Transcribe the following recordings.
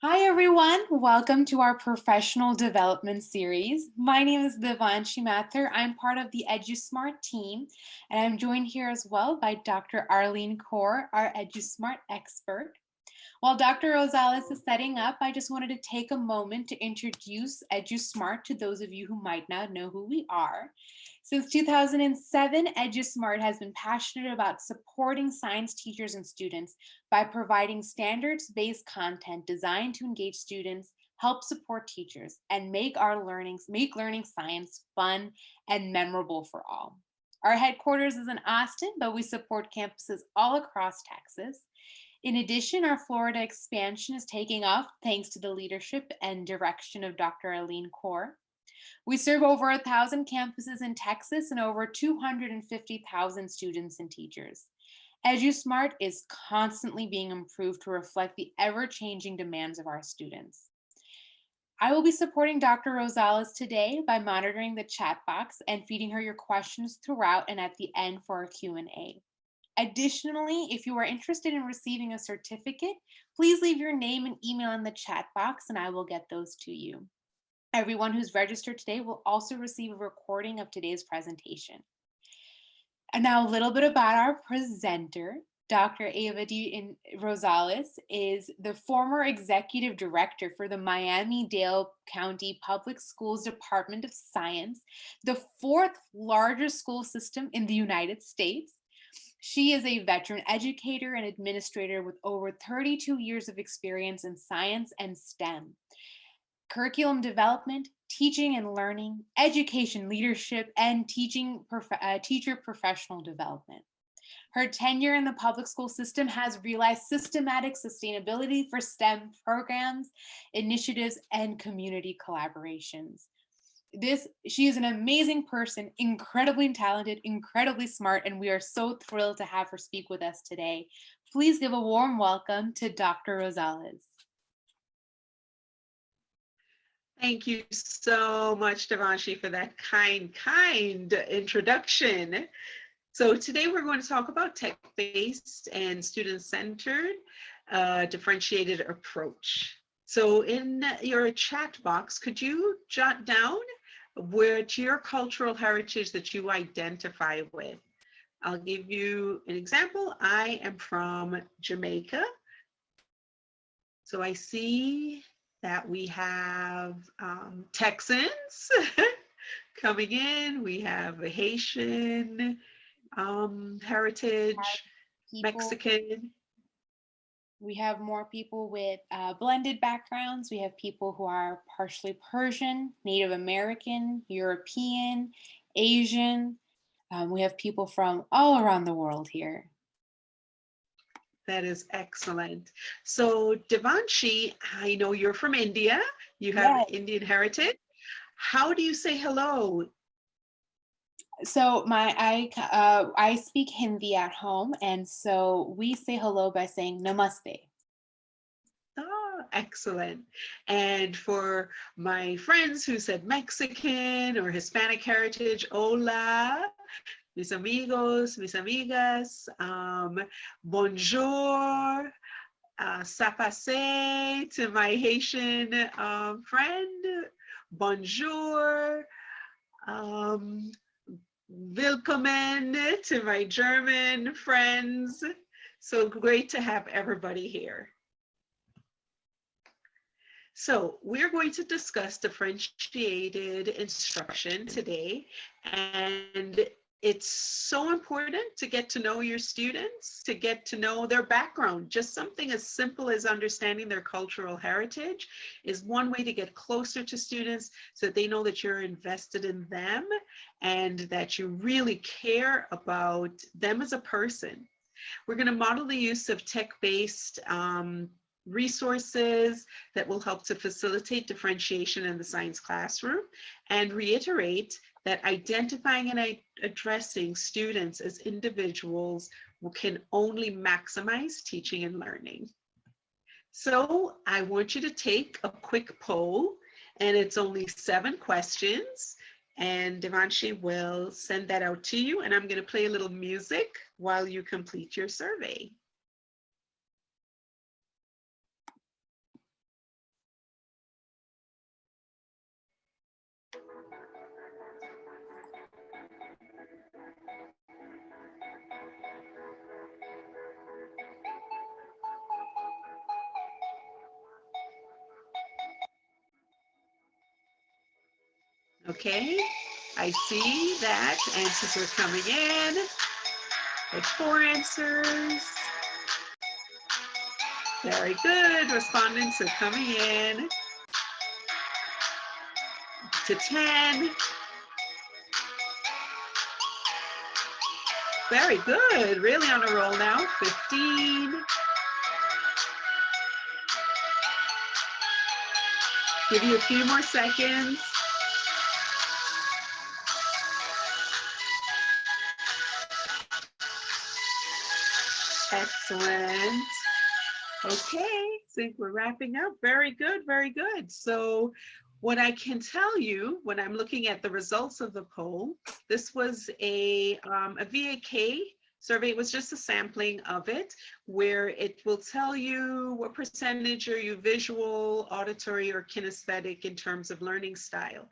Hi, everyone. Welcome to our professional development series. My name is Devanshi Mathur. I'm part of the EduSmart team, and I'm joined here as well by Dr. Arlene Kaur, our EduSmart expert. While Dr. Rosales is setting up, I just wanted to take a moment to introduce EduSmart to those of you who might not know who we are. Since 2007, EduSmart has been passionate about supporting science teachers and students by providing standards-based content designed to engage students, help support teachers, and make learning science fun and memorable for all. Our headquarters is in Austin, but we support campuses all across Texas. In addition, our Florida expansion is taking off thanks to the leadership and direction of Dr. Arlene Kaur. We serve over 1,000 campuses in Texas and over 250,000 students and teachers. EduSmart is constantly being improved to reflect the ever-changing demands of our students. I will be supporting Dr. Rosales today by monitoring the chat box and feeding her your questions throughout and at the end for our Q&A. Additionally, if you are interested in receiving a certificate, please leave your name and email in the chat box and I will get those to you. Everyone who's registered today will also receive a recording of today's presentation. And now a little bit about our presenter. Dr. Ava D. Rosales is the former executive director for the Miami-Dade County Public Schools Department of Science, the fourth largest school system in the United States. She is a veteran educator and administrator with over 32 years of experience in science and STEM, curriculum development, teaching and learning, education leadership, and teacher professional development. Her tenure in the public school system has realized systematic sustainability for STEM programs, initiatives, and community collaborations. She is an amazing person, incredibly talented, incredibly smart, and we are so thrilled to have her speak with us today. Please give a warm welcome to Dr. Rosales. Thank you so much, Devanshi, for that kind introduction. So today we're going to talk about tech-based and student-centered differentiated approach. So in your chat box, could you jot down which your cultural heritage that you identify with? I'll give you an example. I am from Jamaica. So I see that we have Texans coming in. We have a Haitian heritage, Mexican. We have more people with blended backgrounds. We have people who are partially Persian, Native American, European, Asian. We have people from all around the world here. That is excellent. So Devanshi, I know you're from India. You have Indian heritage. How do you say hello? So I speak Hindi at home, and so we say hello by saying namaste. Oh, excellent. And for my friends who said Mexican or Hispanic heritage, hola, mis amigos, mis amigas, bonjour, sapase to my Haitian friend, bonjour, willkommen to my German friends. So great to have everybody here. So we're going to discuss differentiated instruction today, and it's so important to get to know your students, to get to know their background. Just something as simple as understanding their cultural heritage is one way to get closer to students so that they know that you're invested in them and that you really care about them as a person. We're going to model the use of tech-based resources that will help to facilitate differentiation in the science classroom, and reiterate that identifying and addressing students as individuals can only maximize teaching and learning. So I want you to take a quick poll, and it's only 7 questions, and Devanshi will send that out to you, and I'm going to play a little music while you complete your survey. Okay, I see that answers are coming in. There's 4 answers. Very good. Respondents are coming in to 10. Very good. Really on a roll now. 15. Give you a few more seconds. Excellent. Okay, I think we're wrapping up. Very good, very good. So what I can tell you when I'm looking at the results of the poll, this was a VAK survey. It was just a sampling of it, where it will tell you what percentage are you visual, auditory, or kinesthetic in terms of learning style.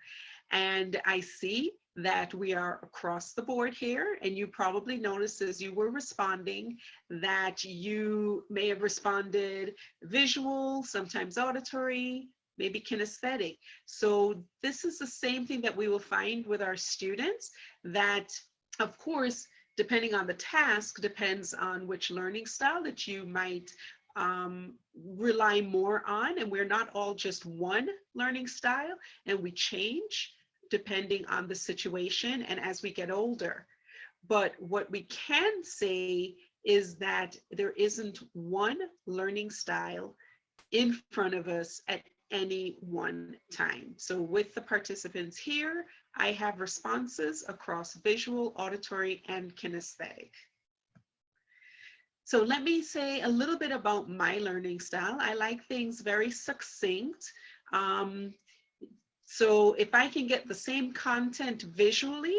And I see that we are across the board here, and you probably noticed as you were responding that you may have responded visual, sometimes auditory, maybe kinesthetic. So this is the same thing that we will find with our students, that of course, depending on the task, depends on which learning style that you might rely more on. And we're not all just one learning style, and we change depending on the situation and as we get older. But what we can say is that there isn't one learning style in front of us at any one time. So with the participants here, I have responses across visual, auditory, and kinesthetic. So let me say a little bit about my learning style. I like things very succinct. So if I can get the same content visually,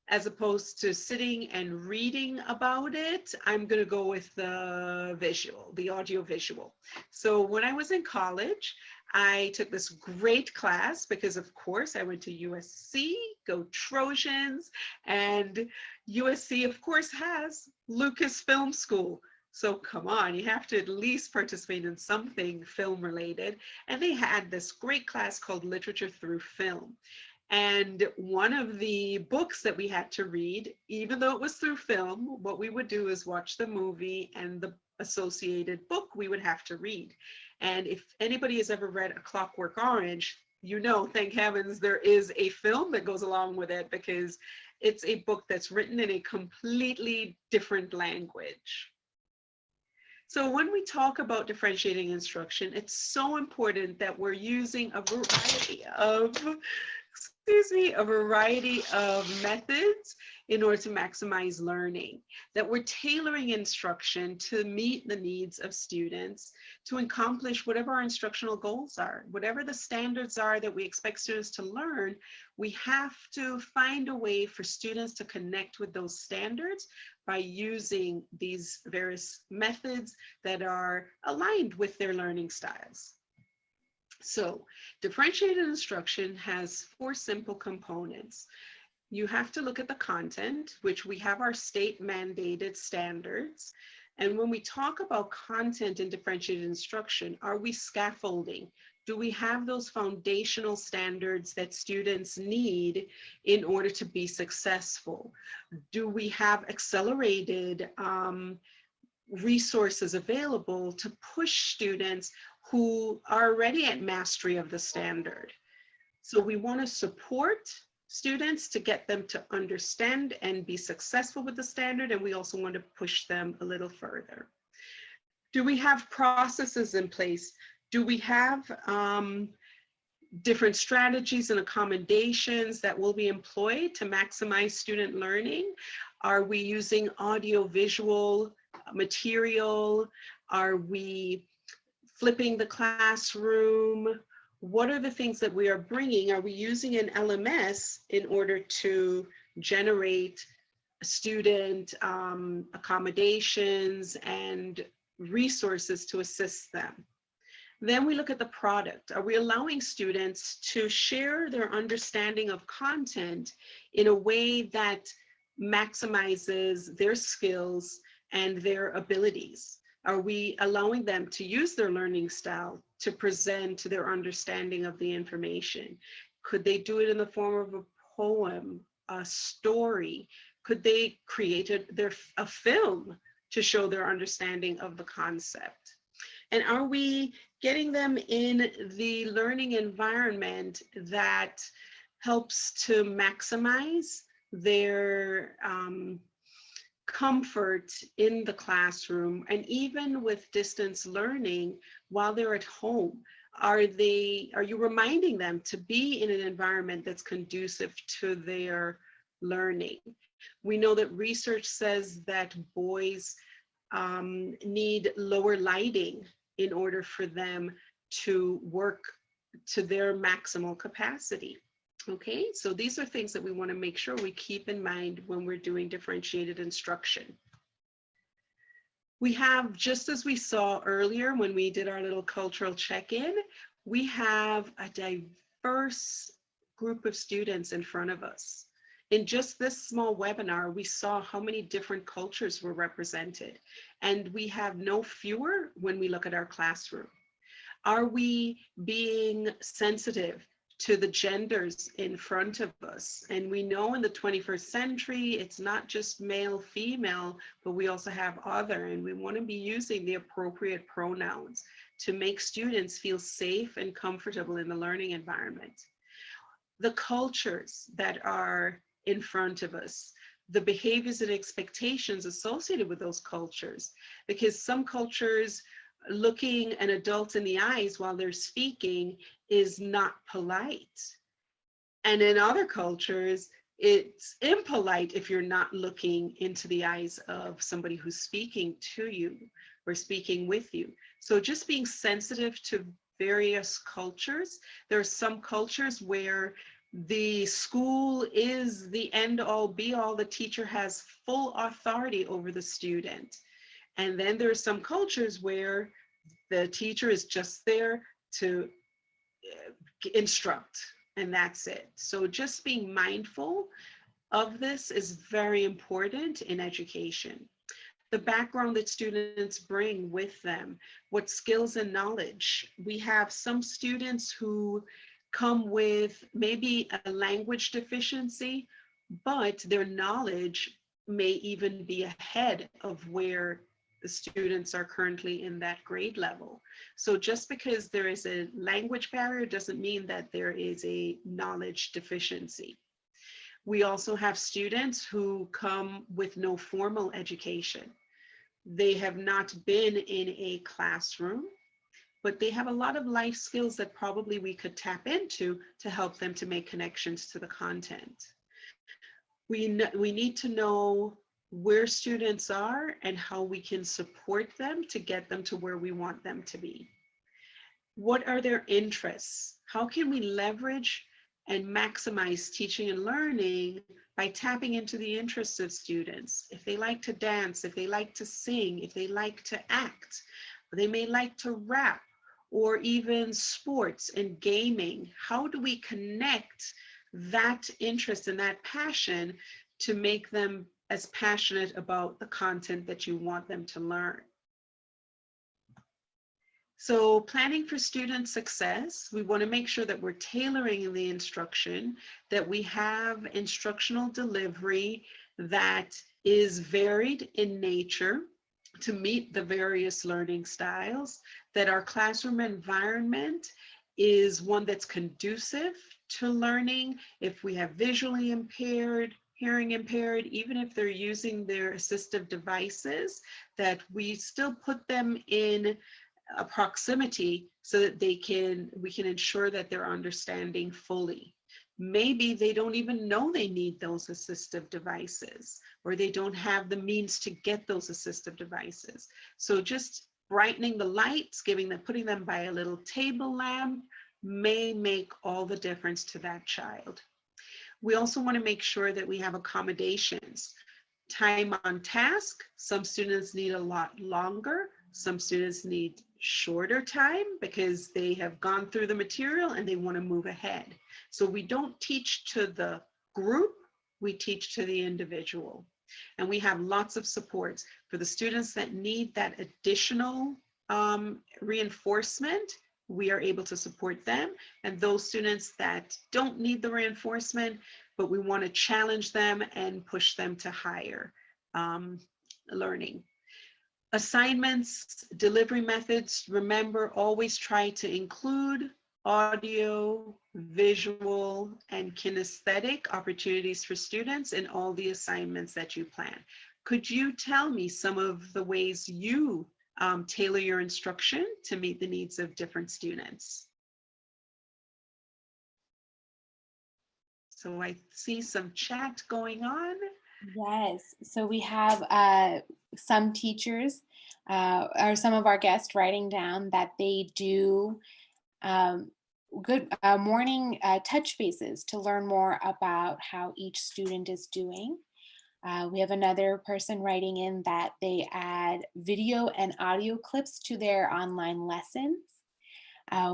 as opposed to sitting and reading about it, I'm going to go with the visual, the audio visual. So when I was in college, I took this great class because of course I went to USC, go Trojans, and USC of course has Lucasfilm School. So come on, you have to at least participate in something film related. And they had this great class called Literature Through Film. And one of the books that we had to read, even though it was through film, what we would do is watch the movie and the associated book we would have to read. And if anybody has ever read A Clockwork Orange, you know, thank heavens, there is a film that goes along with it because it's a book that's written in a completely different language. So when we talk about differentiating instruction, it's so important that we're using a variety of methods in order to maximize learning, that we're tailoring instruction to meet the needs of students, to accomplish whatever our instructional goals are, whatever the standards are that we expect students to learn. We have to find a way for students to connect with those standards by using these various methods that are aligned with their learning styles. So differentiated instruction has 4 simple components. You have to look at the content, which we have our state mandated standards. And when we talk about content in differentiated instruction, are we scaffolding? Do we have those foundational standards that students need in order to be successful? Do we have accelerated resources available to push students who are already at mastery of the standard? So we want to support students to get them to understand and be successful with the standard, and we also want to push them a little further. Do we have processes in place? Do we have different strategies and accommodations that will be employed to maximize student learning? Are we using audio-visual material? Are we flipping the classroom? What are the things that we are bringing? Are we using an LMS in order to generate student accommodations and resources to assist them? Then we look at the product. Are we allowing students to share their understanding of content in a way that maximizes their skills and their abilities? Are we allowing them to use their learning style to present their understanding of the information? Could they do it in the form of a poem, a story? Could they create a film to show their understanding of the concept? And are we getting them in the learning environment that helps to maximize their comfort in the classroom? And even with distance learning while they're at home, are you reminding them to be in an environment that's conducive to their learning? We know that research says that boys need lower lighting in order for them to work to their maximal capacity. Okay, so these are things that we want to make sure we keep in mind when we're doing differentiated instruction. We have, just as we saw earlier when we did our little cultural check-in, we have a diverse group of students in front of us. In just this small webinar, we saw how many different cultures were represented, and we have no fewer when we look at our classroom. Are we being sensitive to the genders in front of us? And we know in the 21st century, it's not just male, female, but we also have other, and we want to be using the appropriate pronouns to make students feel safe and comfortable in the learning environment. The cultures that are in front of us, the behaviors and expectations associated with those cultures, because some cultures, looking an adult in the eyes while they're speaking is not polite. And in other cultures, it's impolite if you're not looking into the eyes of somebody who's speaking to you or speaking with you. So just being sensitive to various cultures. There are some cultures where the school is the end all be all. The teacher has full authority over the student. And then there are some cultures where the teacher is just there to instruct, and that's it. So just being mindful of this is very important in education. The background that students bring with them, what skills and knowledge. We have some students who come with maybe a language deficiency, but their knowledge may even be ahead of where the students are currently in that grade level. So just because there is a language barrier doesn't mean that there is a knowledge deficiency. We also have students who come with no formal education. They have not been in a classroom, but they have a lot of life skills that probably we could tap into to help them to make connections to the content. We need to know where students are and how we can support them to get them to where we want them to be. What are their interests? How can we leverage and maximize teaching and learning by tapping into the interests of students? If they like to dance, if they like to sing, if they like to act, they may like to rap, or even sports and gaming. How do we connect that interest and that passion to make them as passionate about the content that you want them to learn? So planning for student success, we want to make sure that we're tailoring the instruction, that we have instructional delivery that is varied in nature to meet the various learning styles, that our classroom environment is one that's conducive to learning. If we have visually impaired, hearing impaired, even if they're using their assistive devices, that we still put them in a proximity so that we can ensure that they're understanding fully. Maybe they don't even know they need those assistive devices, or they don't have the means to get those assistive devices. So just brightening the lights, putting them by a little table lamp may make all the difference to that child. We also want to make sure that we have accommodations. Time on task, some students need a lot longer, some students need shorter time because they have gone through the material and they want to move ahead. So we don't teach to the group, we teach to the individual. And we have lots of supports for the students that need that additional reinforcement. we are able to support them. And those students that don't need the reinforcement, but we want to challenge them and push them to higher learning. Assignments, delivery methods, remember, always try to include audio, visual, and kinesthetic opportunities for students in all the assignments that you plan. Could you tell me some of the ways you tailor your instruction to meet the needs of different students? So I see some chat going on. Yes, so we have some teachers or some of our guests writing down that they do um, good morning touch bases to learn more about how each student is doing. We have another person writing in that they add video and audio clips to their online lessons.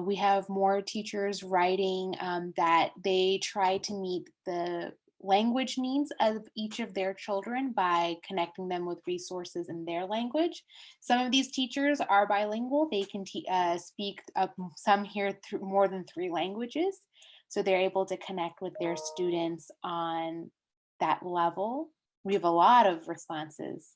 We have more teachers writing that they try to meet the language needs of each of their children by connecting them with resources in their language. Some of these teachers are bilingual. They can speak some here through more than 3 languages. So they're able to connect with their students on that level. We have a lot of responses.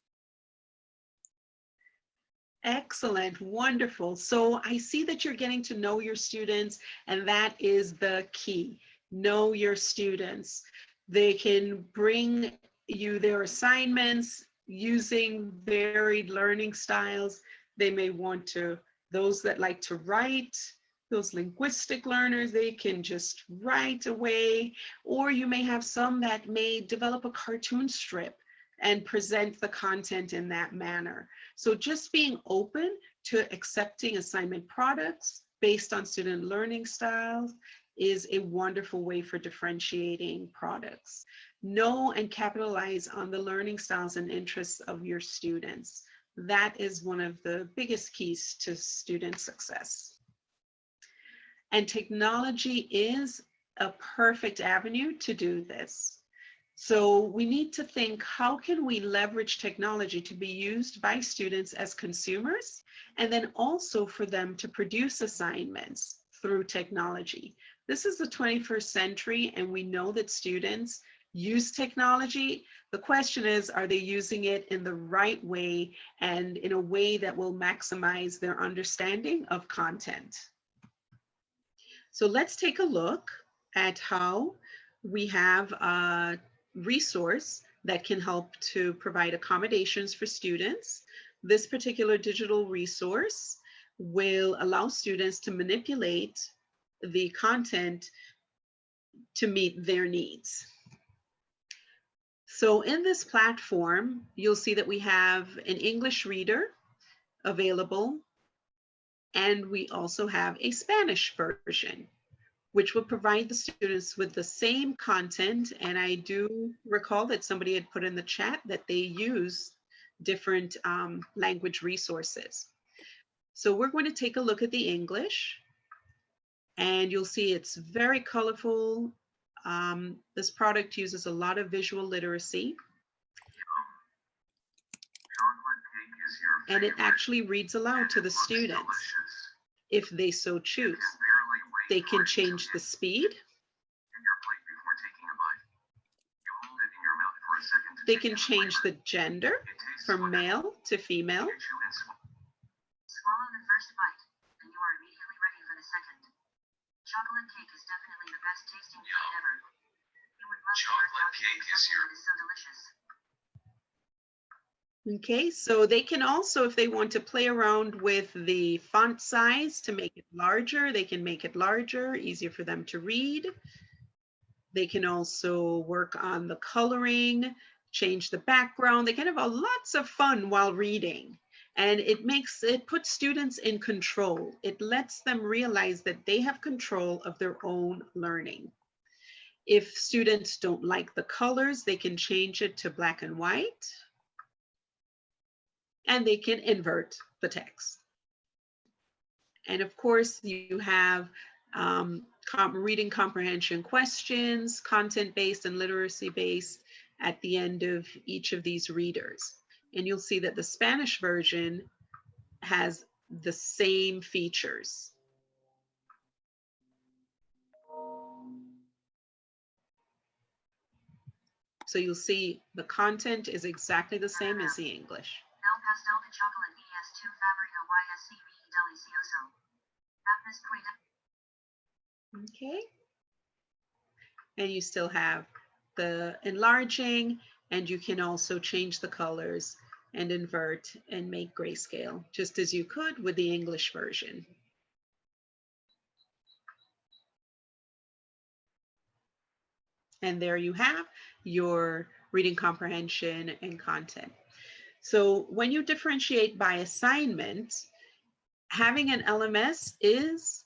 Excellent, wonderful. So I see that you're getting to know your students, and that is the key. Know your students. They can bring you their assignments using varied learning styles. They may want to, those that like to write, those linguistic learners, they can just write away, or you may have some that may develop a cartoon strip and present the content in that manner. So just being open to accepting assignment products based on student learning styles is a wonderful way for differentiating products. Know and capitalize on the learning styles and interests of your students. That is one of the biggest keys to student success. And technology is a perfect avenue to do this. So we need to think, how can we leverage technology to be used by students as consumers, and then also for them to produce assignments through technology? This is the 21st century, and we know that students use technology. The question is, are they using it in the right way and in a way that will maximize their understanding of content? So let's take a look at how we have a resource that can help to provide accommodations for students. This particular digital resource will allow students to manipulate the content to meet their needs. So in this platform, you'll see that we have an English reader available, and we also have a Spanish version, which will provide the students with the same content. And I do recall that somebody had put in the chat that they use different language resources. So we're going to take a look at the English, and you'll see it's very colorful. This product uses a lot of visual literacy. And it actually reads aloud to the students if they so choose. They can change the speed. They can change the gender from male to female. Swallow the first bite, and you are immediately ready for the second. Chocolate cake is definitely the best tasting treat ever. You would love chocolate cake is here. It is so delicious. Okay, so they can also, if they want to play around with the font size to make it larger, they can make it larger, easier for them to read. They can also work on the coloring, change the background. They can have lots of fun while reading. And it puts students in control. It lets them realize that they have control of their own learning. If students don't like the colors, they can change it to black and white. And they can invert the text. And of course, you have reading comprehension questions, content-based and literacy-based at the end of each of these readers. And you'll see that the Spanish version has the same features. So you'll see the content is exactly the same as the English. El pastel de chocolate es tu favorito yscb delicioso. Apnes puede. Okay. And you still have the enlarging, and you can also change the colors and invert and make grayscale, just as you could with the English version. And there you have your reading comprehension and content. So when you differentiate by assignment, having an LMS is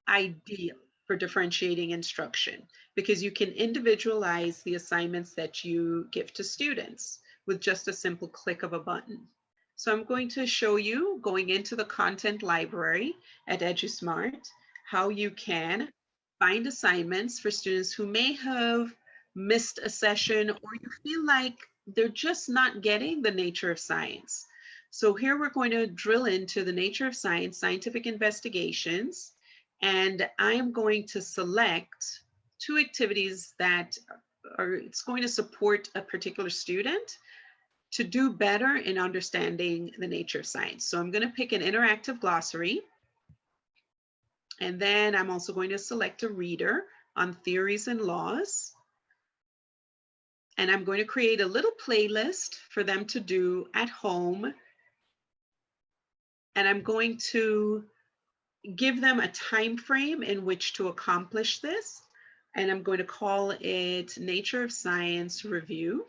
ideal for differentiating instruction because you can individualize the assignments that you give to students with just a simple click of a button. So I'm going to show you, going into the content library at EduSmart, how you can find assignments for students who may have missed a session or you feel like they're just not getting the nature of science. So here we're going to drill into the nature of science, scientific investigations, and I am going to select 2 activities that it's going to support a particular student to do better in understanding the nature of science. So I'm going to pick an interactive glossary. And then I'm also going to select a reader on theories and laws. And I'm going to create a little playlist for them to do at home. And I'm going to give them a time frame in which to accomplish this. And I'm going to call it Nature of Science Review.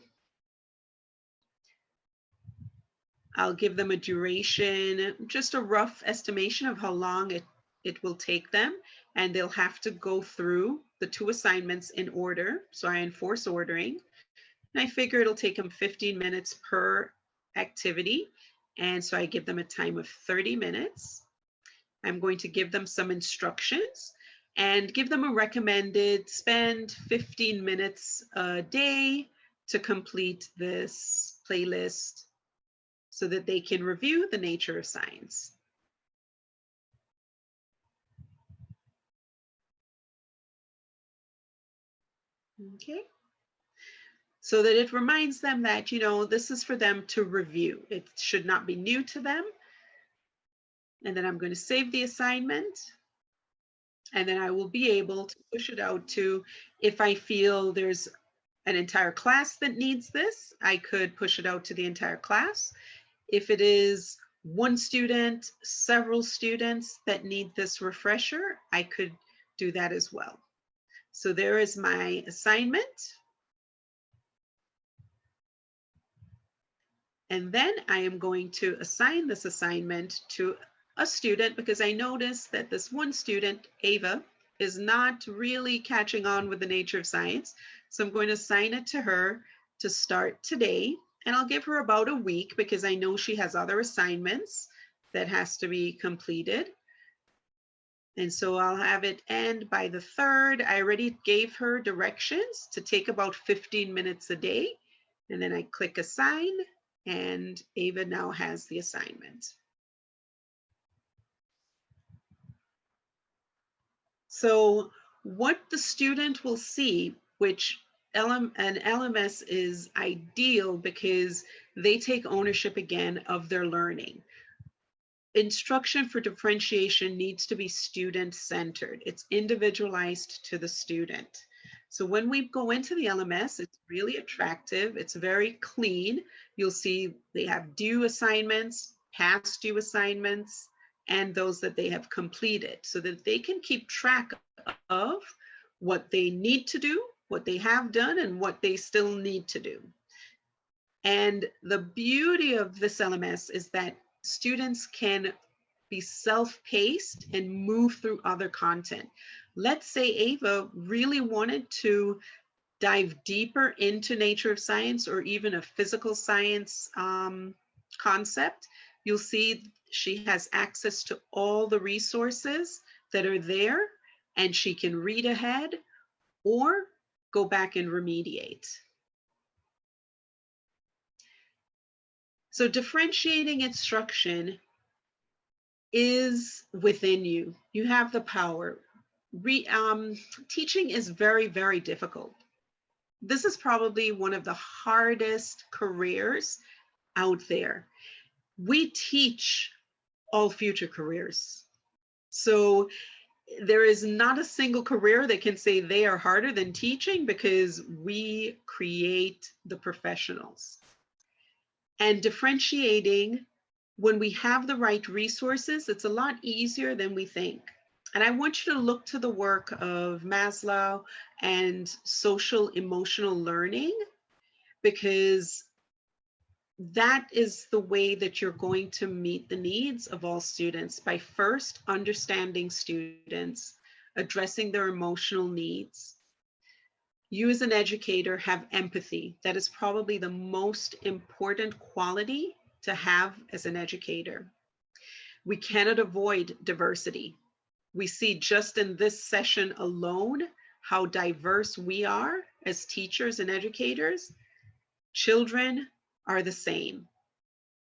I'll give them a duration, just a rough estimation of how long it will take them. And they'll have to go through the 2 assignments in order. So I enforce ordering. And I figure it'll take them 15 minutes per activity. And so I give them a time of 30 minutes. I'm going to give them some instructions and give them a recommended spend 15 minutes a day to complete this playlist so that they can review the nature of science. Okay. So that it reminds them that, you know, this is for them to review. It should not be new to them. And then I'm going to save the assignment. And then I will be able to push it out to, if I feel there's an entire class that needs this, I could push it out to the entire class. If it is 1 student, several students that need this refresher, I could do that as well. So there is my assignment. And then I am going to assign this assignment to a student because I noticed that this one student, Ava, is not really catching on with the nature of science. So I'm going to assign it to her to start today. And I'll give her about a week because I know she has other assignments that has to be completed. And so I'll have it end by the 3rd. I already gave her directions to take about 15 minutes a day. And then I click assign and Ava now has the assignment. So what the student will see, which an LMS is ideal because they take ownership again of their learning. Instruction for differentiation needs to be student-centered. It's individualized to the student. So when we go into the LMS, it's really attractive. It's very clean. You'll see they have due assignments, past due assignments, and those that they have completed so that they can keep track of what they need to do, what they have done, and what they still need to do. And the beauty of this LMS is that students can be self-paced and move through other content. Let's say Ava really wanted to dive deeper into nature of science or even a physical science concept. You'll see she has access to all the resources that are there and she can read ahead or go back and remediate. So differentiating instruction is within you. You have the power. Teaching is very, very difficult. This is probably one of the hardest careers out there. We teach all future careers. So there is not a single career that can say they are harder than teaching, because we create the professionals. And differentiating, when we have the right resources, it's a lot easier than we think. And I want you to look to the work of Maslow and social emotional learning, because that is the way that you're going to meet the needs of all students, by first understanding students, addressing their emotional needs. You as an educator have empathy. That is probably the most important quality to have as an educator. We cannot avoid diversity. We see just in this session alone how diverse we are as teachers and educators. Children are the same.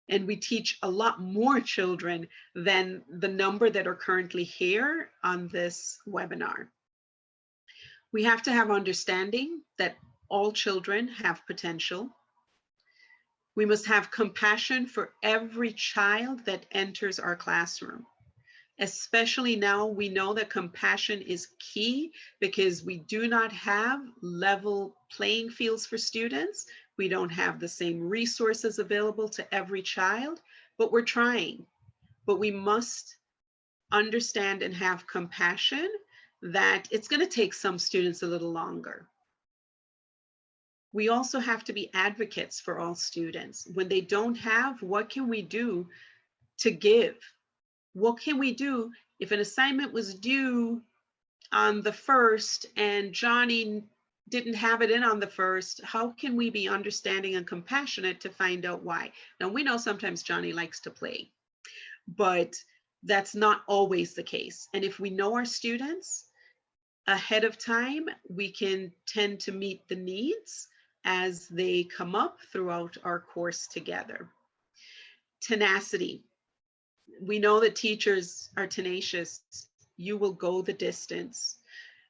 And we teach a lot more children than the number that are currently here on this webinar. We have to have understanding that all children have potential. We must have compassion for every child that enters our classroom. Especially now, we know that compassion is key, because we do not have level playing fields for students. We don't have the same resources available to every child, but we're trying. But we must understand and have compassion that it's going to take some students a little longer. We also have to be advocates for all students. When they don't have, what can we do to give? What can we do if an assignment was due on the 1st and Johnny didn't have it in on the 1st? How can we be understanding and compassionate to find out why? Now, we know sometimes Johnny likes to play, but that's not always the case. And if we know our students ahead of time, we can tend to meet the needs as they come up throughout our course together. Tenacity. We know that teachers are tenacious. You will go the distance.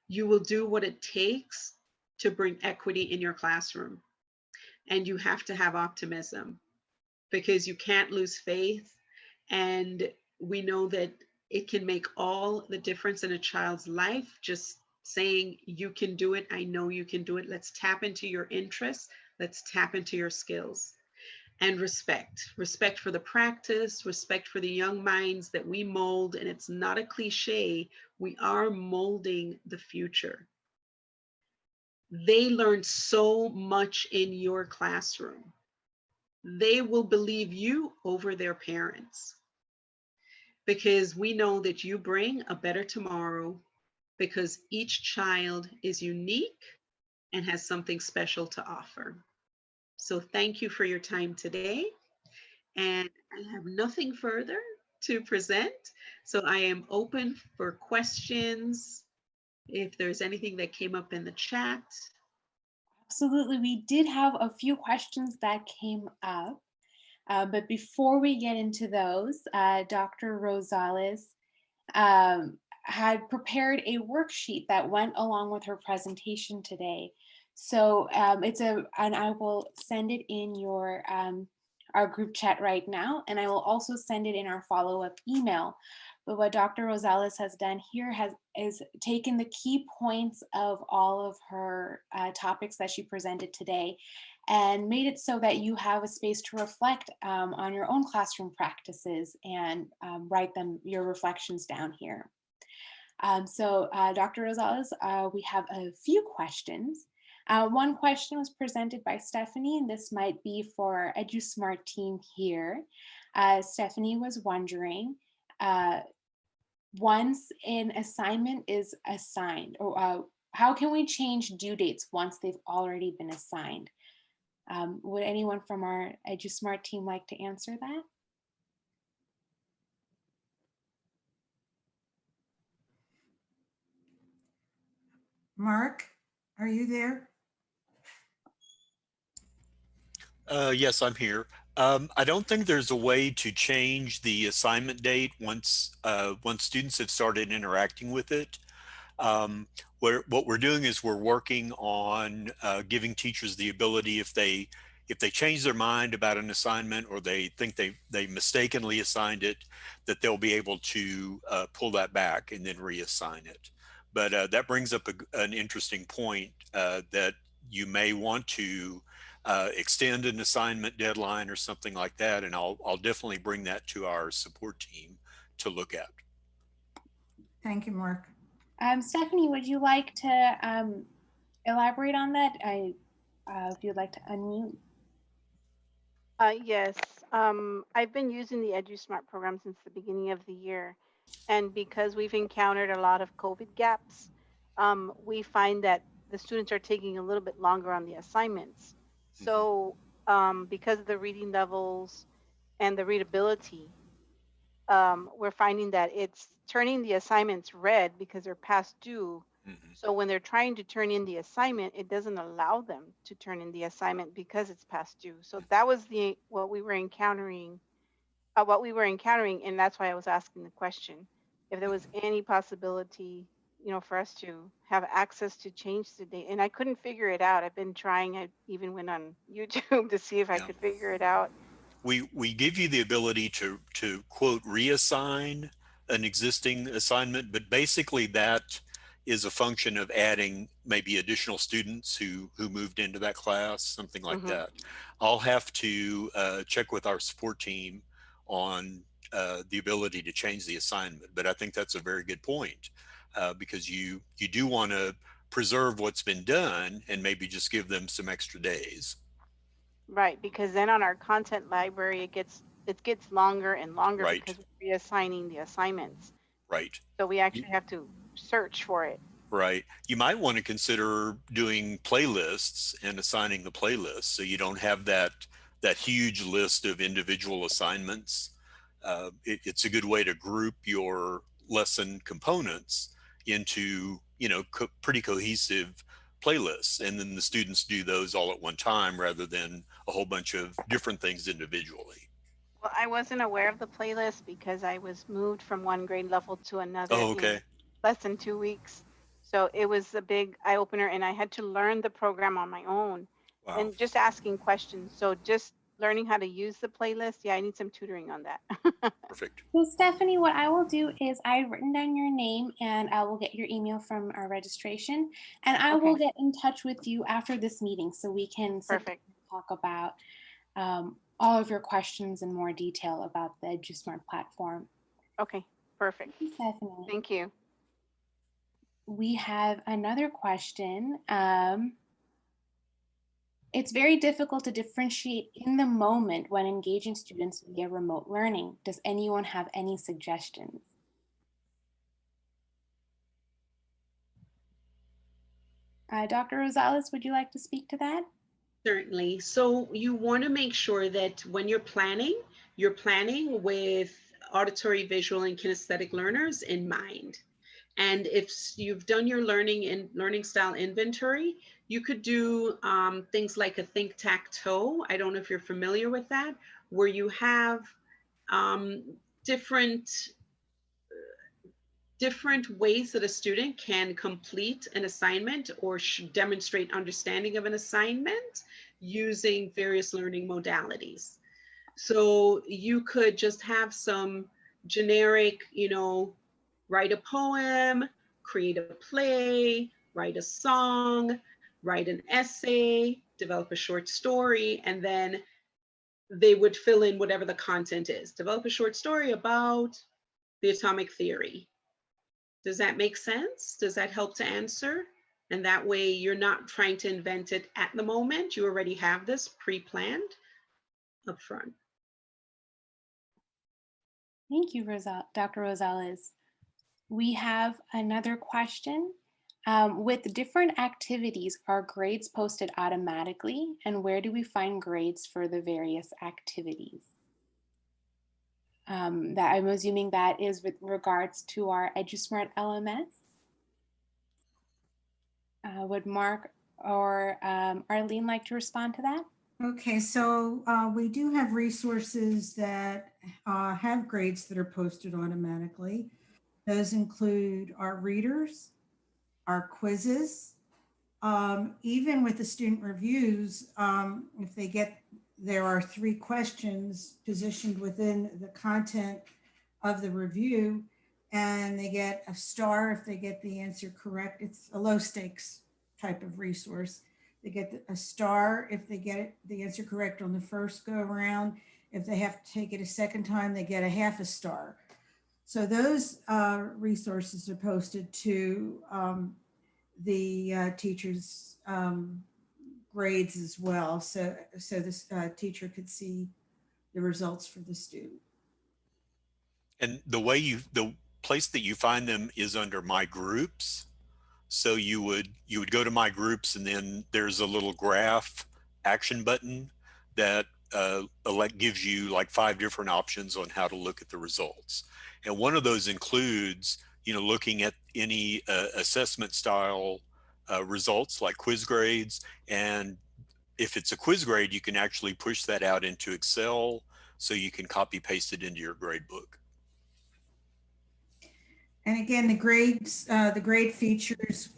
You will do what it takes to bring equity in your classroom. And you have to have optimism, because you can't lose faith. And we know that it can make all the difference in a child's life, just saying, you can do it. I know you can do it. Let's tap into your interests. Let's tap into your skills. And respect for the practice, respect for the young minds that we mold. And it's not a cliche, we are molding the future. They learn so much in your classroom. They will believe you over their parents, because we know that you bring a better tomorrow, because each child is unique and has something special to offer. So thank you for your time today. And I have nothing further to present. So I am open for questions. If there's anything that came up in the chat. Absolutely. We did have a few questions that came up. But before we get into those, Dr. Rosales had prepared a worksheet that went along with her presentation today. So and I will send it in our group chat right now, and I will also send it in our follow-up email. But what Dr. Rosales has done here is taken the key points of all of her topics that she presented today, and made it so that you have a space to reflect on your own classroom practices and write your reflections down here. So Dr. Rosales, we have a few questions. One question was presented by Stephanie, and this might be for our EduSmart team here. Stephanie was wondering, once an assignment is assigned, or how can we change due dates once they've already been assigned? Would anyone from our EduSmart team like to answer that? Mark, are you there? Yes, I'm here. I don't think there's a way to change the assignment date once students have started interacting with it. What we're doing is we're working on giving teachers the ability, if they change their mind about an assignment or they think they mistakenly assigned it, that they'll be able to pull that back and then reassign it. But that brings up an interesting point that you may want to extend an assignment deadline or something like that, and I'll definitely bring that to our support team to look at. Thank you, Mark. Stephanie, would you like to elaborate on that? If you'd like to unmute. Yes, I've been using the EduSmart program since the beginning of the year. And because we've encountered a lot of COVID gaps, we find that the students are taking a little bit longer on the assignments. So because of the reading levels and the readability, we're finding that it's turning the assignments red because they're past due. So when they're trying to turn in the assignment, it doesn't allow them to turn in the assignment because it's past due. So that was what we were encountering, and that's why I was asking the question, if there was any possibility, for us to have access to change the date. And I couldn't figure it out. I've been trying. I even went on YouTube to see if I could figure it out. We give you the ability to quote reassign an existing assignment, but basically that is a function of adding maybe additional students who moved into that class, something like that. I'll have to check with our support team on the ability to change the assignment, but I think that's a very good point because you do want to preserve what's been done and maybe just give them some extra days. Right, because then on our content library, it gets longer and longer Right. because we're reassigning the assignments. Right. So we actually have to search for it. Right. You might want to consider doing playlists and assigning the playlists so you don't have that huge list of individual assignments. It's a good way to group your lesson components into, pretty cohesive playlists, and then the students do those all at one time rather than a whole bunch of different things individually. Well, I wasn't aware of the playlist because I was moved from one grade level to another Oh, in okay. less than 2 weeks. So it was a big eye opener, and I had to learn the program on my own. Wow. And just asking questions. So just learning how to use the playlist. Yeah, I need some tutoring on that. Perfect. So Stephanie, what I will do is I've written down your name and I will get your email from our registration, and I will get in touch with you after this meeting so we can talk about all of your questions in more detail about the EduSmart platform. Okay, perfect. Stephanie. Thank you. We have another question. It's very difficult to differentiate in the moment when engaging students via remote learning. Does anyone have any suggestions? Dr. Rosales, would you like to speak to that? Certainly. So you want to make sure that when you're planning with auditory, visual, and kinesthetic learners in mind. And if you've done your learning style inventory, you could do things like a think-tac-toe. I don't know if you're familiar with that, where you have different ways that a student can complete an assignment or demonstrate understanding of an assignment using various learning modalities. So you could just have some generic, write a poem, create a play, write a song, write an essay, develop a short story, and then they would fill in whatever the content is. Develop a short story about the atomic theory. Does that make sense? Does that help to answer? And that way you're not trying to invent it at the moment. You already have this pre-planned up front. Thank you, Dr. Rosales. We have another question. With different activities, are grades posted automatically? And where do we find grades for the various activities? That I'm assuming that is with regards to our EduSmart LMS. Would Mark or Arlene like to respond to that? Okay, so we do have resources that have grades that are posted automatically. Those include our readers, our quizzes. Even with the student reviews, if they get, there are 3 questions positioned within the content of the review, and they get a star if they get the answer correct. It's a low stakes type of resource. They get a star if they get it, the answer correct on the first go around. If they have to take it a second time, they get a half a star. So those resources are posted to the teachers' grades as well. So this teacher could see the results for the student. And the place that you find them is under My Groups. So you would go to My Groups, and then there's a little graph action button that gives you like 5 different options on how to look at the results. And one of those includes, looking at any assessment style results like quiz grades. And if it's a quiz grade, you can actually push that out into Excel so you can copy paste it into your grade book. And again, the grade features,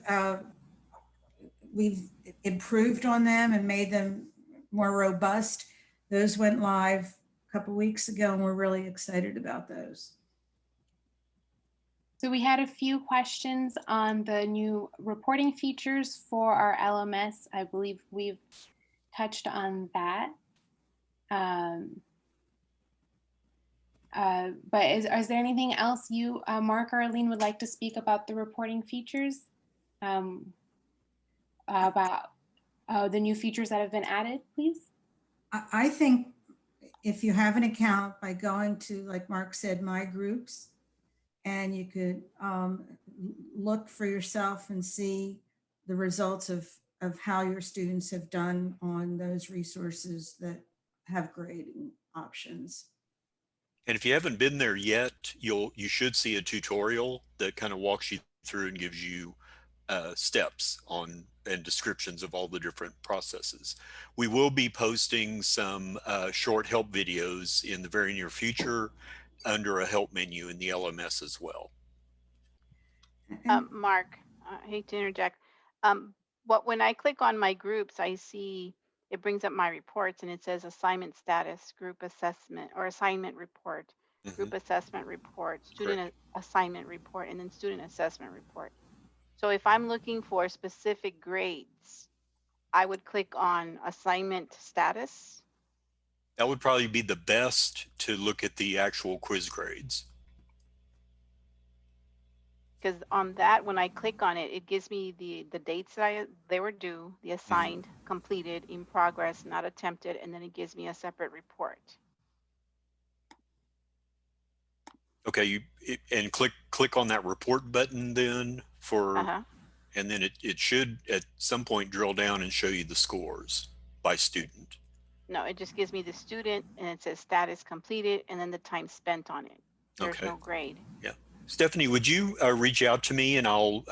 we've improved on them and made them more robust. Those went live a couple weeks ago, and we're really excited about those. So we had a few questions on the new reporting features for our LMS. I believe we've touched on that. But is there anything else you, Mark or Arlene, would like to speak about the reporting features? About the new features that have been added, please? I think if you have an account, by going to, like Mark said, My Groups, and you could look for yourself and see the results of how your students have done on those resources that have grading options. And if you haven't been there yet, you should see a tutorial that kind of walks you through and gives you steps on and descriptions of all the different processes. We will be posting some short help videos in the very near future under a help menu in the LMS as well. Mark, I hate to interject. When I click on My Groups, I see it brings up my reports, and it says assignment status, group assessment, or assignment report, group assessment report, student assignment report, and then student assessment report. So if I'm looking for specific grades, I would click on assignment status. That would probably be the best to look at the actual quiz grades. Because on that, when I click on it, it gives me the dates that they were due, the assigned, completed, in progress, not attempted, and then it gives me a separate report. Okay, and click on that report button then for, and then it should at some point drill down and show you the scores by student. No, it just gives me the student, and it says status completed, and then the time spent on it. There's no grade. Yeah. Stephanie, would you reach out to me, and I'll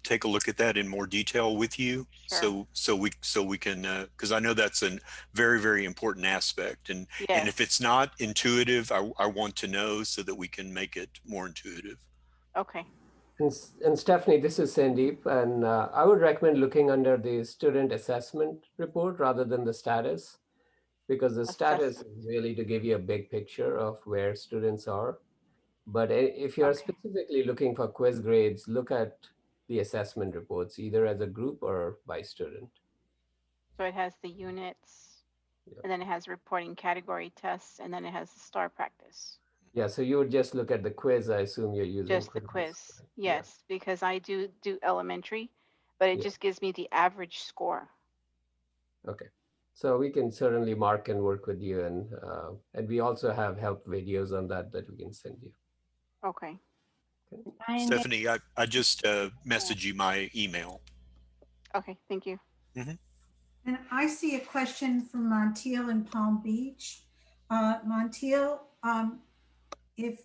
take a look at that in more detail with you? Sure. So we can, because I know that's a very, very important aspect. And if it's not intuitive, I want to know so that we can make it more intuitive. Okay. And Stephanie, this is Sandeep, and I would recommend looking under the student assessment report rather than the status, because the status is really to give you a big picture of where students are. But if you're specifically looking for quiz grades, look at the assessment reports, either as a group or by student. So it has the units, and then it has reporting category tests, and then it has the star practice. Yeah, so you would just look at the quiz. I assume you're using just the quiz. Yes, because I do elementary, but it just gives me the average score. Okay. So we can certainly mark and work with you, and we also have help videos on that we can send you. Okay. Stephanie, I just messaged you my email. Okay, thank you. And I see a question from Montiel in Palm Beach. Montiel, if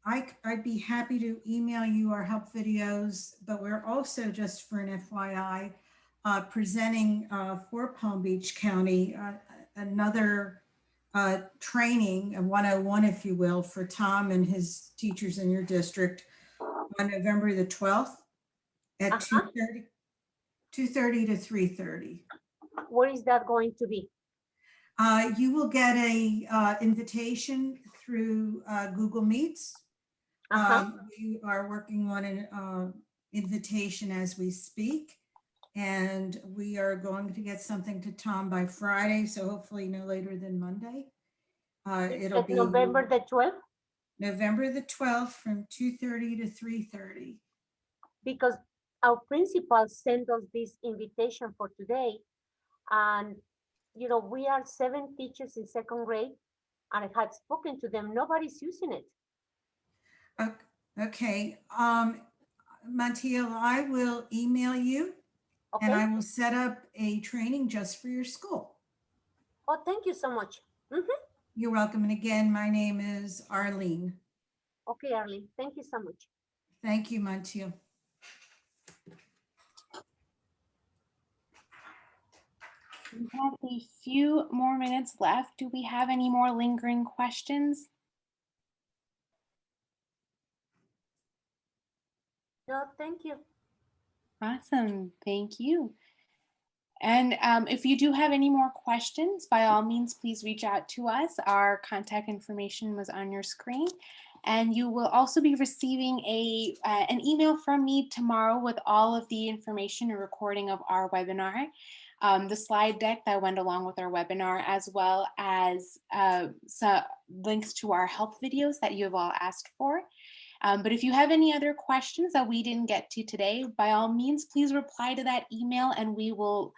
I'd be happy to email you our help videos, but we're also, just for an FYI, presenting for Palm Beach County another training, a 101, if you will, for Tom and his teachers in your district on November the 12th. at Uh-huh. 2:30 to 3:30. Where is that going to be? You will get a invitation through Google Meets. Uh-huh. We are working on an invitation as we speak, and we are going to get something to Tom by Friday, so hopefully no later than Monday. It'll It's be November the 12th, November the 12th from 2:30 to 3:30. because our principal sent us this invitation for today. And, you know, we are 7 teachers in second grade, and I had spoken to them. Nobody's using it. Okay, Montiel, I will email you and Okay. I will set up a training just for your school. Oh, thank you so much. Mm-hmm. You're welcome. And again, my name is Arlene. Okay, Arlene, thank you so much. Thank you, Montiel. We have a few more minutes left. Do we have any more lingering questions? No, thank you. Awesome, thank you. And if you do have any more questions, by all means, please reach out to us. Our contact information was on your screen. And you will also be receiving an email from me tomorrow with all of the information and recording of our webinar, the slide deck that went along with our webinar, as well as some links to our help videos that you have all asked for. But if you have any other questions that we didn't get to today, by all means, please reply to that email and we will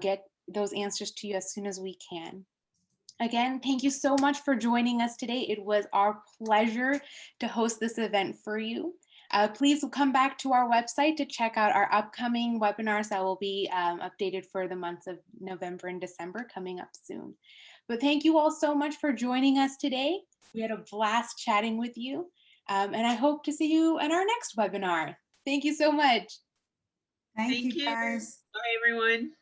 get those answers to you as soon as we can. Again, thank you so much for joining us today. It was our pleasure to host this event for you. Please come back to our website to check out our upcoming webinars that will be updated for the months of November and December coming up soon. But thank you all so much for joining us today. We had a blast chatting with you. And I hope to see you in our next webinar. Thank you so much. Thank you, you. guys. Bye, everyone.